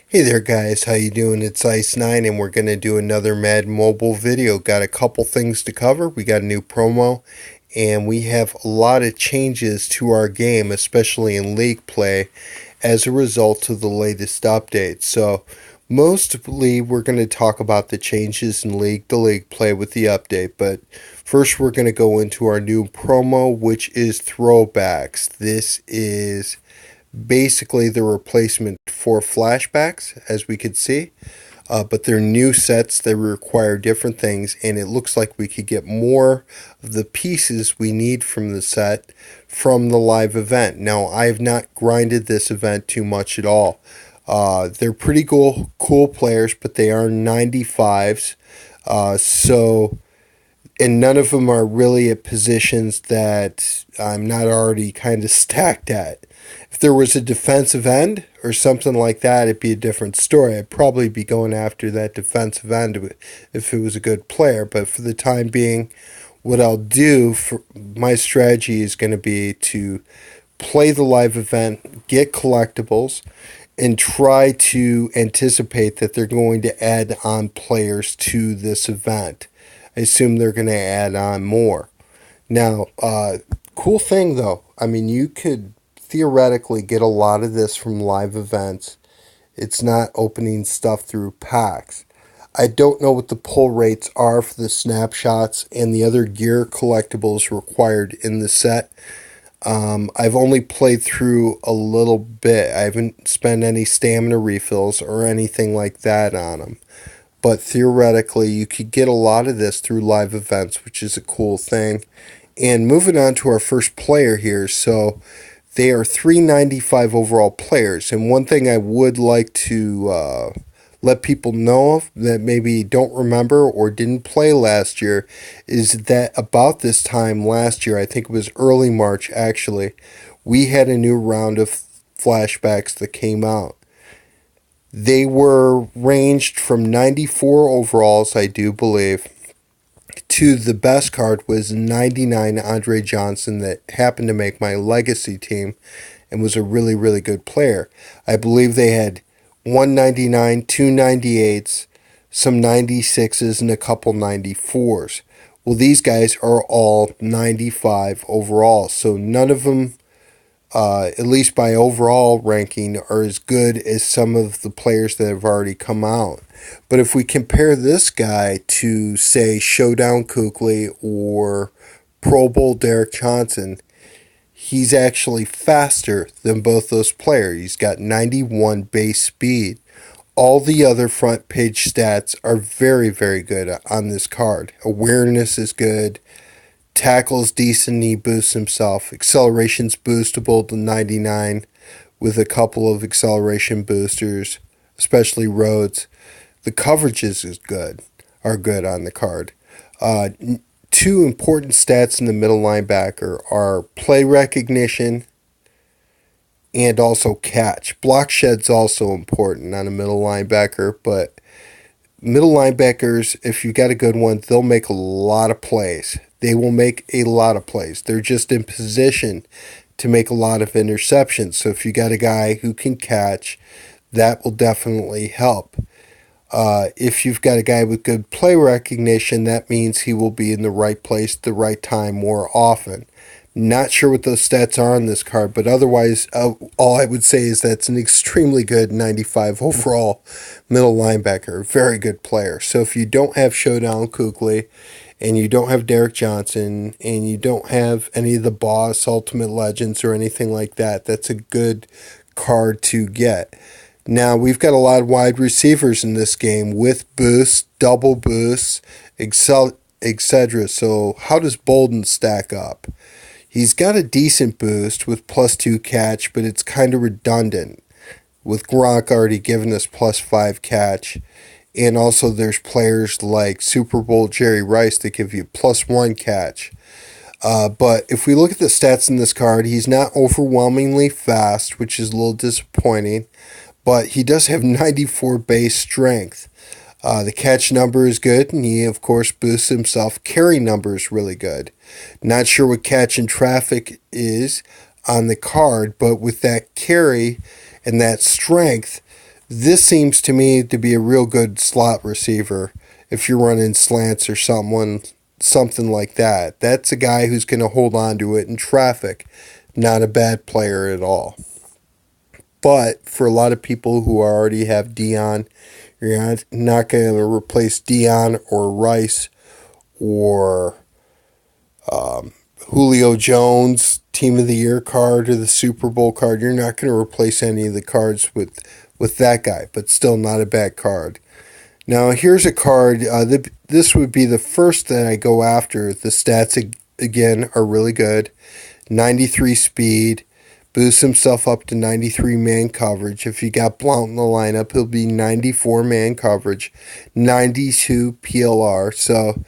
Hey there guys, how you doing? It's Ice9 and we're going to do another Madden Mobile video. Got a couple things to cover. We got a new promo and we have a lot of changes to our game, especially in league play as a result of the latest update. So mostly we're going to talk about the changes in league to league play with the update, but first we're going to go into our new promo, which is throwbacks. This is basically the replacement for flashbacks, as we could see. But they're new sets that require different things, and it looks like we could get more of the pieces we need from the set from the live event. Now, I have not grinded this event too much at all. They're pretty cool players, but they are 95s. And none of them are really at positions that I'm not already kind of stacked at. If there was a defensive end or something like that, it'd be a different story. I'd probably be going after that defensive end if it was a good player. But for the time being, what I'll do for my strategy is going to be to play the live event, get collectibles, and try to anticipate that they're going to add on players to this event. I assume they're going to add on more. Now, cool thing though, I mean, you could theoretically get a lot of this from live events. It's not opening stuff through packs. I don't know what the pull rates are for the snapshots and the other gear collectibles required in the set. I've only played through a little bit. I haven't spent any stamina refills or anything like that on them. But theoretically, you could get a lot of this through live events, which is a cool thing. And moving on to our first player here. So they are 395 overall players. And one thing I would like to let people know of that maybe don't remember or didn't play last year is that about this time last year, I think it was early March actually, we had a new round of flashbacks that came out. They were ranged from 94 overalls, I do believe, to the best card was 99 Andre Johnson that happened to make my legacy team and was a really, really good player. I believe they had 199, two 98s, some 96s, and a couple 94s. Well, these guys are all 95 overall, so none of them at least by overall ranking, are as good as some of the players that have already come out. But if we compare this guy to, say, Showdown Kuechly or Pro Bowl Derek Johnson, he's actually faster than both those players. He's got 91 base speed. All the other front page stats are very, very good on this card. Awareness is good. Tackle's decent, he boosts himself. Acceleration's boostable to 99 with a couple of acceleration boosters, especially roads. The coverages are good on the card. Two important stats in the middle linebacker are play recognition and also catch. Block shed's also important on a middle linebacker, but middle linebackers, if you got a good one, they'll make a lot of plays. They will make a lot of plays. They're just in position to make a lot of interceptions. So if you got a guy who can catch, that will definitely help. If you've got a guy with good play recognition, that means he will be in the right place at the right time more often. Not sure what those stats are on this card, but otherwise, all I would say is that's an extremely good 95 overall middle linebacker. Very good player. So if you don't have Showdown Kuechly, and you don't have Derek Johnson, and you don't have any of the Boss Ultimate Legends or anything like that, that's a good card to get. Now, we've got a lot of wide receivers in this game with boosts, double boosts, etc. So how does Bolden stack up? He's got a decent boost with +2 catch, but it's kind of redundant with Gronk already giving us +5 catch. And also there's players like Super Bowl Jerry Rice that give you +1 catch. But if we look at the stats in this card, he's not overwhelmingly fast, which is a little disappointing. But he does have 94 base strength. The catch number is good, and he, of course, boosts himself. Carry number is really good. Not sure what catch and traffic is on the card, but with that carry and that strength, This seems to me to be a real good slot receiver if you're running slants or something like that. That's a guy who's going to hold on to it in traffic. Not a bad player at all. But for a lot of people who already have Dion, you're not going to replace Dion or Rice or Julio Jones Team of the Year card or the Super Bowl card. You're not going to replace any of the cards with that guy, but still not a bad card. Now here's a card. This would be the first that I go after. The stats again are really good. 93 speed. Boosts himself up to 93 man coverage. If you got Blount in the lineup, he'll be 94 man coverage, 92 PLR. So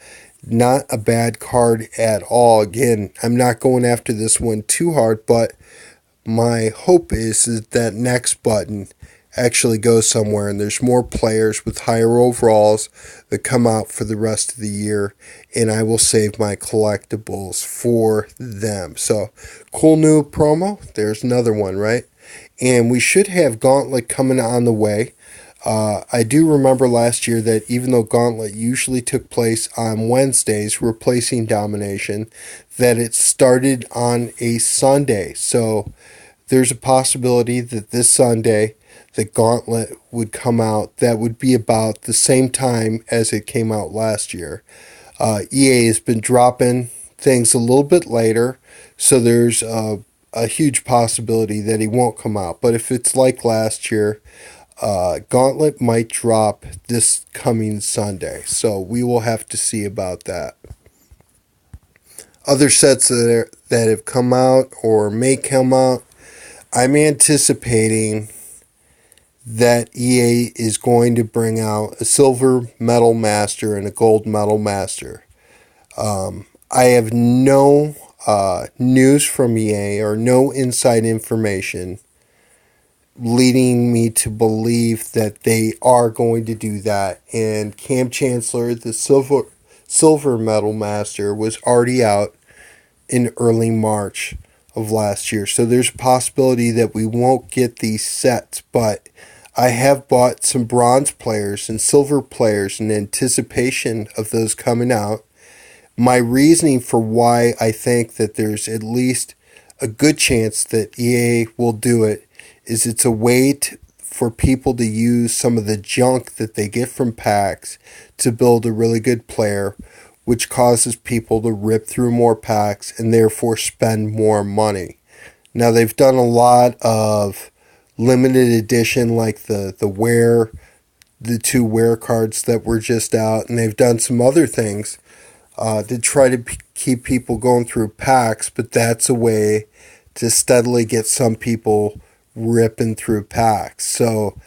not a bad card at all. Again, I'm not going after this one too hard, but my hope is that next button actually goes somewhere and there's more players with higher overalls that come out for the rest of the year, and I will save my collectibles for them. So cool new promo. There's another one, right? And we should have Gauntlet coming on the way. I do remember last year that even though Gauntlet usually took place on Wednesdays, replacing Domination, that it started on a Sunday. So there's a possibility that this Sunday the Gauntlet would come out. That would be about the same time as it came out last year. EA has been dropping things a little bit later, so there's a huge possibility that he won't come out. But if it's like last year, Gauntlet might drop this coming Sunday. So we will have to see about that. Other sets that have come out or may come out, I'm anticipating that EA is going to bring out a silver medal master and a gold medal master. I have no news from EA or no inside information leading me to believe that they are going to do that. And Cam Chancellor, the silver medal master, was already out in early March of last year. So there's a possibility that we won't get these sets, but I have bought some bronze players and silver players in anticipation of those coming out. My reasoning for why I think that there's at least a good chance that EA will do it is it's a way for people to use some of the junk that they get from packs to build a really good player, which causes people to rip through more packs and therefore spend more money. Now, they've done a lot of limited edition, like the two wear cards that were just out, and they've done some other things to try to keep people going through packs, but that's a way to steadily get some people ripping through packs. So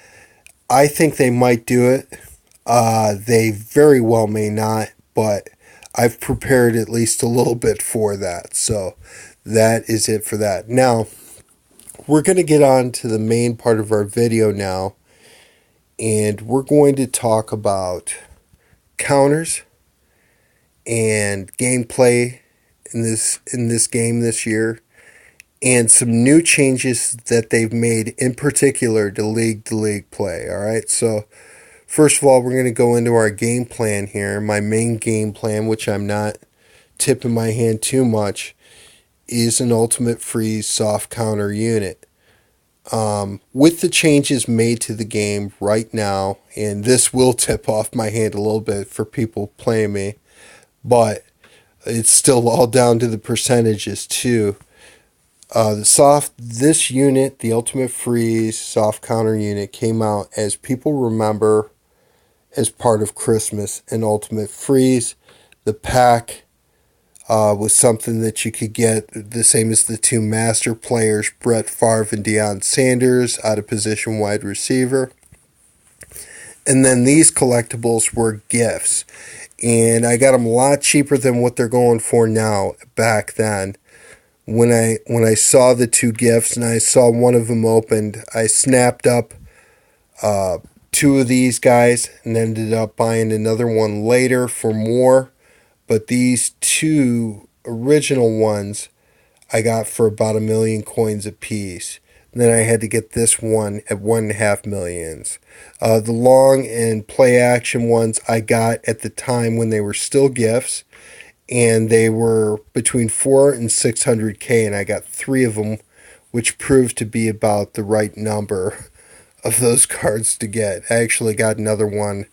I think they might do it. They very well may not, but I've prepared at least a little bit for that. So that is it for that. Now, we're going to get on to the main part of our video now, and we're going to talk about counters and gameplay in this game this year, and some new changes that they've made in particular to league play. All right, so first of all, we're going to go into our game plan here. My main game plan, which I'm not tipping my hand too much, is an ultimate freeze soft counter unit. With the changes made to the game right now, and this will tip off my hand a little bit for people playing me, but it's still all down to the percentages too. This unit, the ultimate freeze soft counter unit, came out, as people remember, as part of Christmas and Ultimate Freeze. The pack was something that you could get the same as the two master players, Brett Favre and Deion Sanders, out of position wide receiver. And then these collectibles were gifts. And I got them a lot cheaper than what they're going for now back then. When I saw the two gifts and I saw one of them opened, I snapped up two of these guys and ended up buying another one later for more. But these two original ones I got for about 1,000,000 coins a piece. And then I had to get this one at 1.5 million. The long and play action ones I got at the time when they were still gifts, and they were between 4 and 600K, and I got three of them, which proved to be about the right number of those cards to get. I actually got another one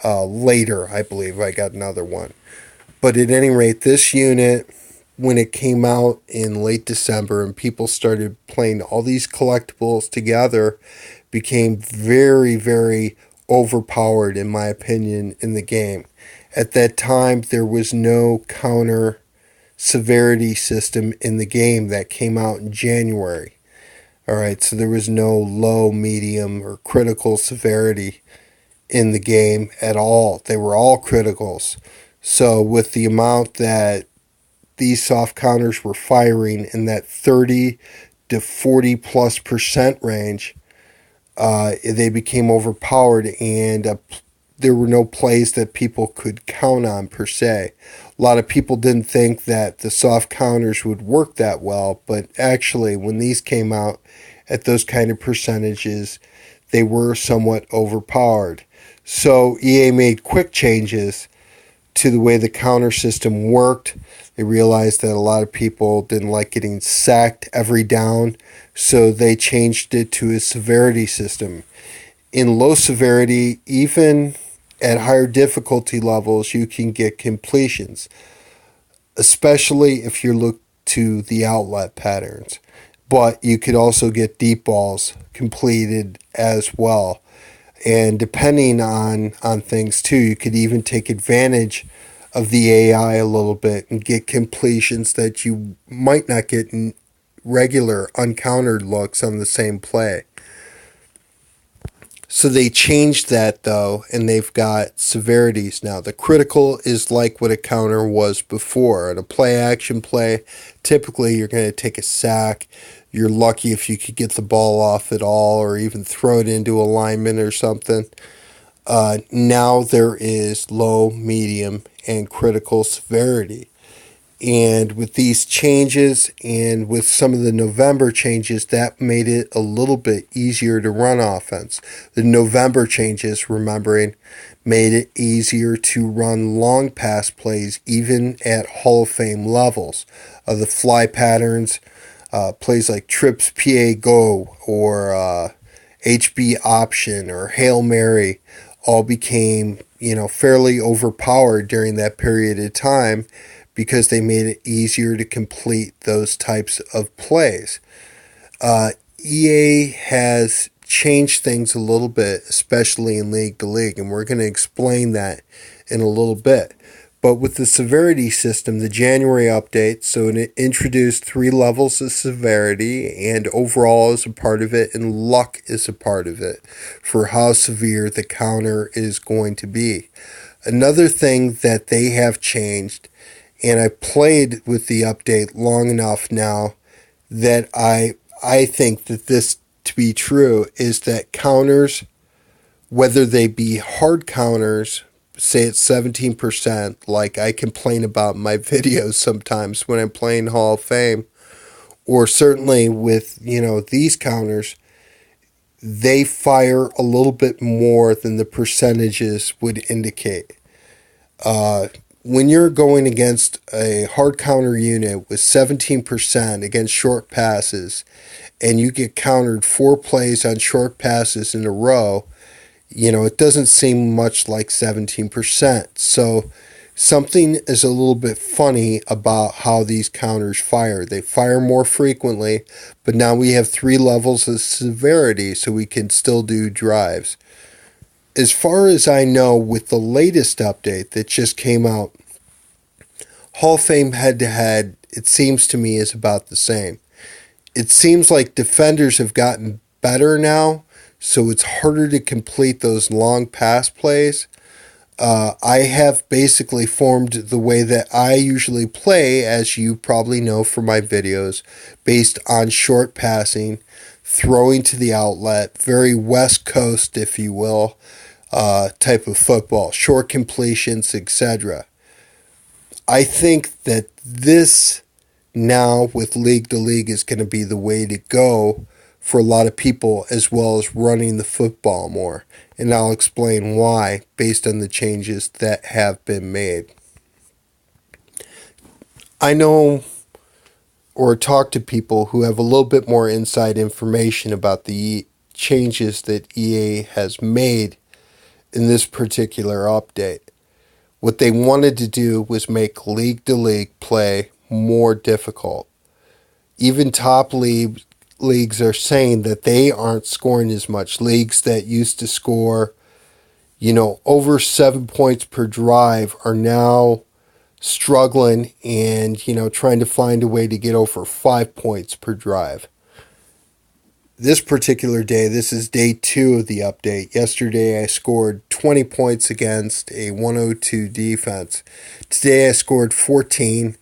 later, I believe I got another one. But at any rate, this unit, when it came out in late December and people started playing all these collectibles together, became very, very overpowered, in my opinion, in the game. At that time, there was no counter severity system in the game that came out in January. All right, so there was no low, medium, or critical severity in the game at all. They were all criticals. So with the amount that these soft counters were firing in that 30 to 40+% range, they became overpowered, and there were no plays that people could count on per se. A lot of people didn't think that the soft counters would work that well, but actually, when these came out at those kind of percentages, they were somewhat overpowered. So EA made quick changes to the way the counter system worked. They realized that a lot of people didn't like getting sacked every down, so they changed it to a severity system. In low severity, even at higher difficulty levels, you can get completions, especially if you look to the outlet patterns. But you could also get deep balls completed as well. And depending on things too, you could even take advantage of the AI a little bit and get completions that you might not get in regular uncountered looks on the same play. So they changed that though, and they've got severities now. The critical is like what a counter was before. In a play action play, typically you're going to take a sack. You're lucky if you could get the ball off at all or even throw it into alignment or something. Now there is low, medium, and critical severity. And with these changes and with some of the November changes, that made it a little bit easier to run offense. The November changes, remembering, made it easier to run long pass plays even at Hall of Fame levels. The fly patterns, plays like trips PA go or HB option or Hail Mary all became, fairly overpowered during that period of time because they made it easier to complete those types of plays. EA has changed things a little bit, especially in League to League, and we're going to explain that in a little bit. But with the severity system, the January update, so it introduced 3 levels of severity, and overall is a part of it, and luck is a part of it for how severe the counter is going to be. Another thing that they have changed, and I played with the update long enough now that I think that this to be true, is that counters, whether they be hard counters, say it's 17%, like I complain about in my videos sometimes when I'm playing Hall of Fame, or certainly with, these counters, they fire a little bit more than the percentages would indicate. When you're going against a hard counter unit with 17% against short passes, and you get countered 4 plays on short passes in a row, it doesn't seem much like 17%. So something is a little bit funny about how these counters fire. They fire more frequently, but now we have 3 levels of severity, so we can still do drives. As far as I know, with the latest update that just came out, Hall of Fame head-to-head, it seems to me, is about the same. It seems like defenders have gotten better now, so it's harder to complete those long pass plays. I have basically formed the way that I usually play, as you probably know from my videos, based on short passing, throwing to the outlet, very West Coast, if you will, type of football, short completions, etc. I think that this now with League to League is going to be the way to go for a lot of people, as well as running the football more. And I'll explain why based on the changes that have been made. I know or talk to people who have a little bit more inside information about the changes that EA has made in this particular update. What they wanted to do was make league to league play more difficult. Even top leagues are saying that they aren't scoring as much. Leagues that used to score, over 7 points per drive are now struggling and, trying to find a way to get over 5 points per drive. This particular day, this is day 2 of the update. Yesterday I scored 20 points against a 102 defense. Today I scored 14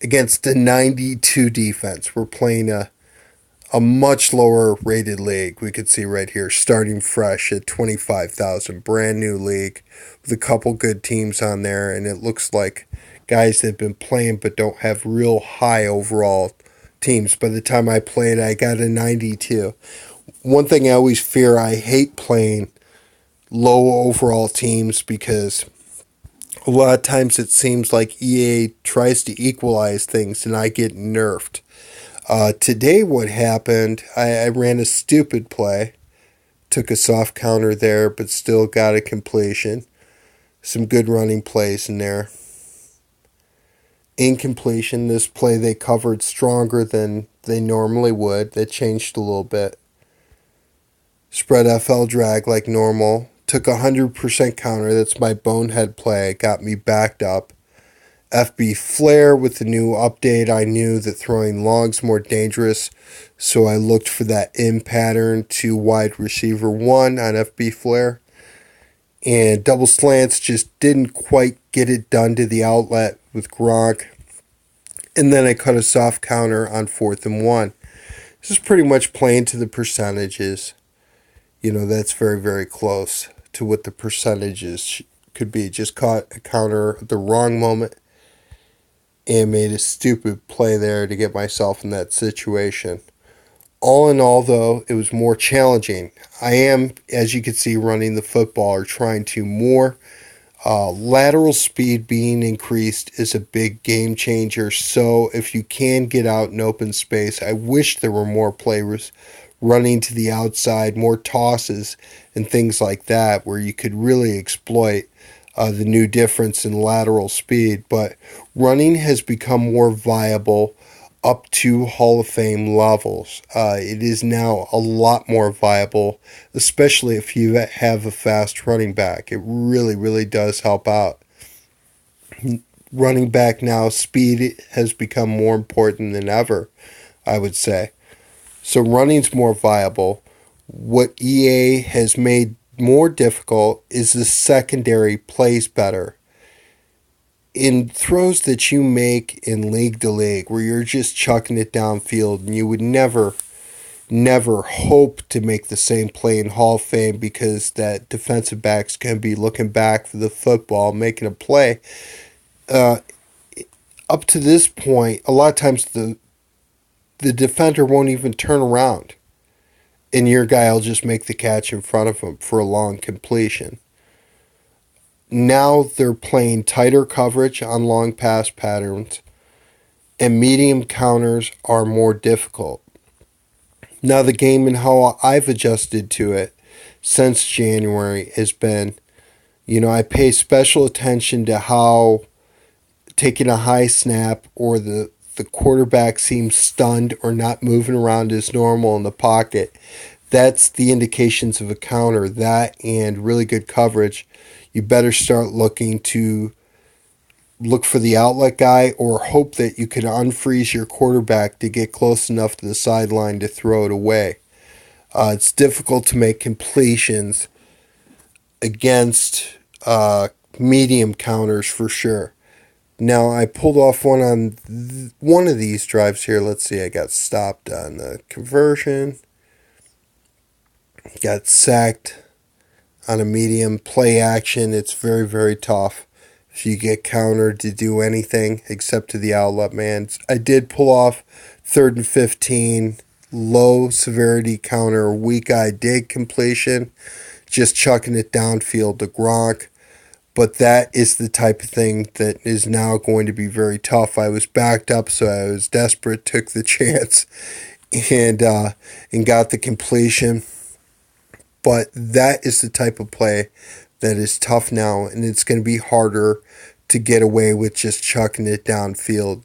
against a 92 defense. We're playing a much lower rated league. We could see right here, starting fresh at 25,000, brand new league with a couple good teams on there, and it looks like guys that have been playing but don't have real high overall teams. By the time I played, I got a 92. One thing I always fear, I hate playing low overall teams because a lot of times it seems like EA tries to equalize things and I get nerfed. Today what happened, I ran a stupid play, took a soft counter there, but still got a completion. Some good running plays in there. Incompletion, this play they covered stronger than they normally would. That changed a little bit. Spread FL drag like normal. Took 100% counter, that's my bonehead play, got me backed up. FB flare with the new update, I knew that throwing long's more dangerous, so I looked for that in pattern to wide receiver 1 on FB flare. And double slants just didn't quite get it done to the outlet with Gronk. And then I cut a soft counter on 4th and 1. This is pretty much playing to the percentages. That's very, very close to what the percentages could be. Just caught a counter at the wrong moment and made a stupid play there to get myself in that situation. All in all, though, it was more challenging. I am, as you can see, running the football or trying to more. Lateral speed being increased is a big game changer. So if you can get out in open space, I wish there were more players running to the outside, more tosses and things like that, where you could really exploit the new difference in lateral speed. But running has become more viable up to Hall of Fame levels. It is now a lot more viable, especially if you have a fast running back. It really, really does help out. Running back now, speed has become more important than ever, I would say. So running's more viable. What EA has made more difficult is the secondary plays better. In throws that you make in league to league, where you're just chucking it downfield and you would never hope to make the same play in Hall of Fame because that defensive back's going to be looking back for the football, making a play. Up to this point, a lot of times the defender won't even turn around, and your guy will just make the catch in front of him for a long completion. Now they're playing tighter coverage on long pass patterns, and medium counters are more difficult. Now the game and how I've adjusted to it since January has been, I pay special attention to how taking a high snap or the quarterback seems stunned or not moving around as normal in the pocket. That's the indications of a counter. That and really good coverage. You better start looking for the outlet guy or hope that you can unfreeze your quarterback to get close enough to the sideline to throw it away. It's difficult to make completions against medium counters for sure. Now, I pulled off one on one of these drives here. Let's see, I got stopped on the conversion. Got sacked on a medium play action. It's very, very tough if you get countered to do anything except to the outlet man. I did pull off 3rd and 15 low severity counter, weak eye dig completion, just chucking it downfield to Gronk. But that is the type of thing that is now going to be very tough. I was backed up, so I was desperate, took the chance, and got the completion. But that is the type of play that is tough now, and it's going to be harder to get away with just chucking it downfield.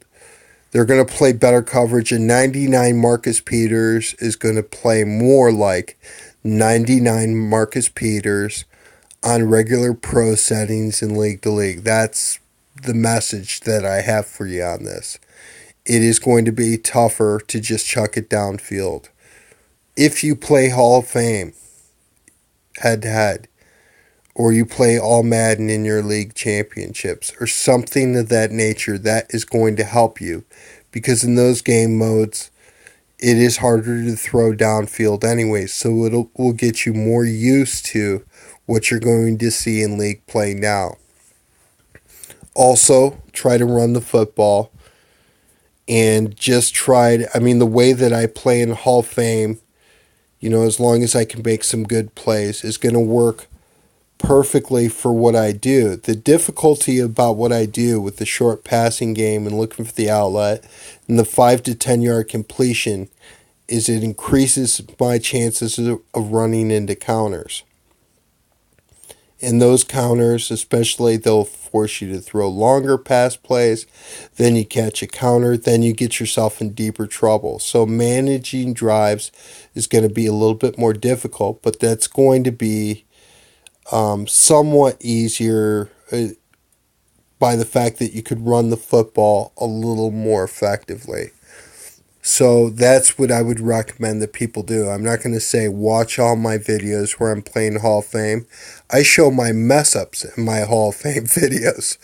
They're going to play better coverage, and 99 Marcus Peters is going to play more like 99 Marcus Peters on regular pro settings in league to league. That's the message that I have for you on this. It is going to be tougher to just chuck it downfield. If you play Hall of Fame head to head, or you play all Madden in your league championships, or something of that nature, that is going to help you. Because in those game modes, it is harder to throw downfield anyway, so it will get you more used to what you're going to see in league play now. Also, try to run the football, and just the way that I play in Hall of Fame, as long as I can make some good plays, is going to work perfectly for what I do. The difficulty about what I do with the short passing game and looking for the outlet and the 5 to 10 yard completion is it increases my chances of running into counters. And those counters, especially, they'll force you to throw longer pass plays. Then you catch a counter. Then you get yourself in deeper trouble. So managing drives is going to be a little bit more difficult, but that's going to be somewhat easier by the fact that you could run the football a little more effectively. So that's what I would recommend that people do. I'm not going to say watch all my videos where I'm playing Hall of Fame. I show my mess ups in my Hall of Fame videos,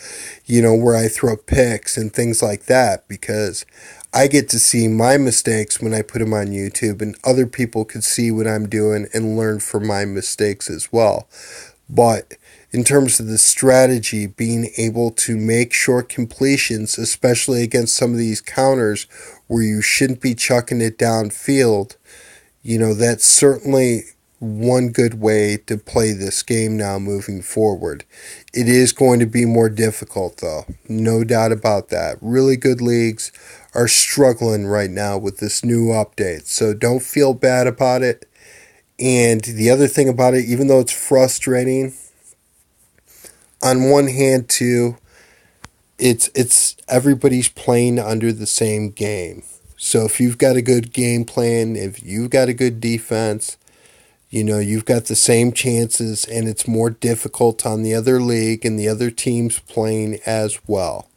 where I throw picks and things like that, because I get to see my mistakes when I put them on YouTube, and other people could see what I'm doing and learn from my mistakes as well. But in terms of the strategy, being able to make short completions, especially against some of these counters where you shouldn't be chucking it downfield, that's certainly one good way to play this game now moving forward. It is going to be more difficult, though. No doubt about that. Really good leagues are struggling right now with this new update, so don't feel bad about it. And the other thing about it, even though it's frustrating, on one hand too, it's everybody's playing under the same game. So if you've got a good game plan, if you've got a good defense, you've got the same chances, and it's more difficult on the other league and the other teams playing as well.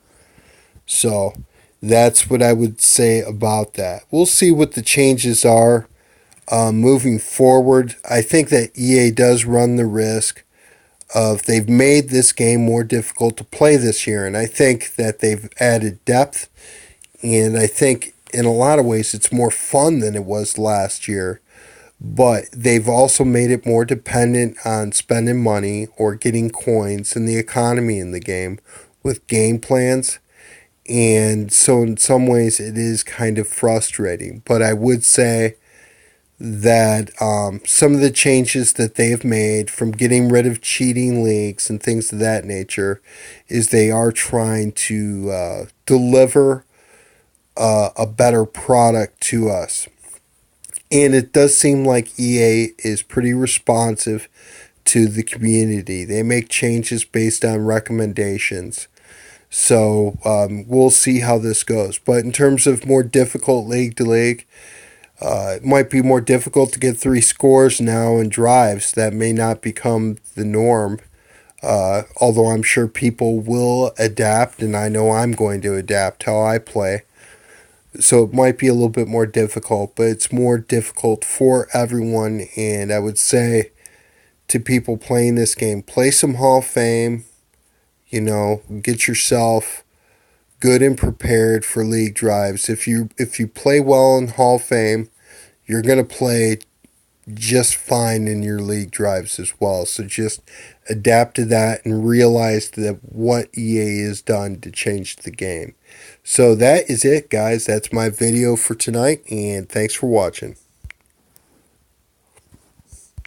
So that's what I would say about that. We'll see what the changes are. Moving forward, I think that EA does run the risk of they've made this game more difficult to play this year, and I think that they've added depth, and I think in a lot of ways it's more fun than it was last year, but they've also made it more dependent on spending money or getting coins and the economy in the game with game plans, and so in some ways it is kind of frustrating. But I would say that some of the changes that they have made, from getting rid of cheating leagues and things of that nature, is they are trying to deliver a better product to us. And it does seem like EA is pretty responsive to the community. They make changes based on recommendations. So we'll see how this goes. But in terms of more difficult league to league, it might be more difficult to get 3 scores now in drives. That may not become the norm, although I'm sure people will adapt, and I know I'm going to adapt how I play. So it might be a little bit more difficult, but it's more difficult for everyone, and I would say to people playing this game, play some Hall of Fame, get yourself good and prepared for league drives. If you play well in Hall of Fame, you're going to play just fine in your league drives as well. So just adapt to that and realize that what EA has done to change the game. So that is it, guys. That's my video for tonight, and thanks for watching.